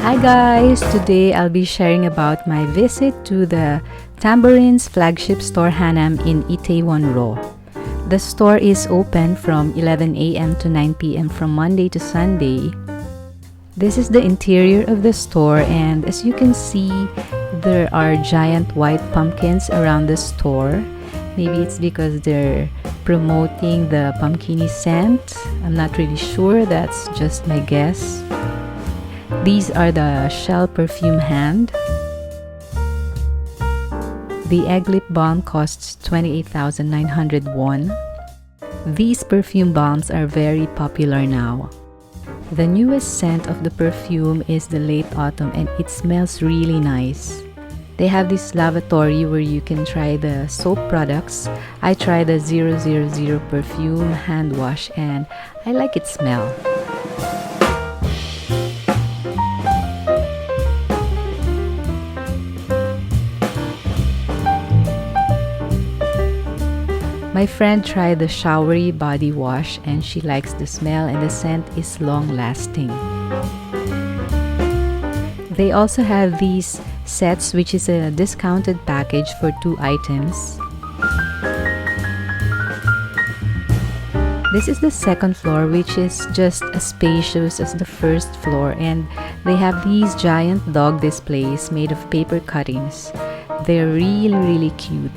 Hi guys! Today I'll be sharing about my visit to the Tamburins Flagship store Hanam in Itaewon-ro. The store is open from 11 a.m. to 9 p.m. from Monday to Sunday. This is the interior of the store, and as you can see, there are giant white pumpkins around the store. Maybe it's because they're promoting the pumpkiny scent. I'm not really sure, that's just my guess. These are the Shell Perfume hand. The egg lip balm costs 28,900 won. These perfume balms are very popular now. The newest scent of the perfume is the late autumn, and it smells really nice. They have this lavatory where you can try the soap products. I tried the 000 perfume hand wash and I like its smell. My friend tried the showery body wash and she likes the smell and the scent is long-lasting. They also have these sets, which is a discounted package for 2 items. This is the second floor, which is just as spacious as the first floor, and they have these giant dog displays made of paper cuttings. They're really cute.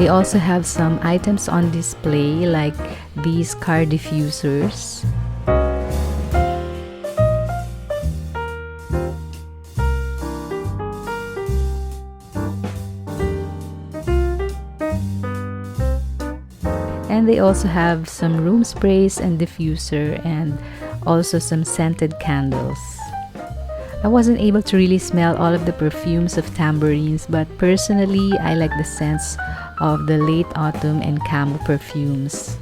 They also have some items on display like these car diffusers. And they also have some room sprays and diffuser, and also some scented candles. I wasn't able to really smell all of the perfumes of Tamburins, but personally I like the scents of the late autumn and camo perfumes.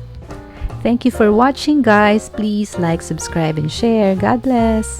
Thank you for watching guys. Please like, subscribe, and share. God bless.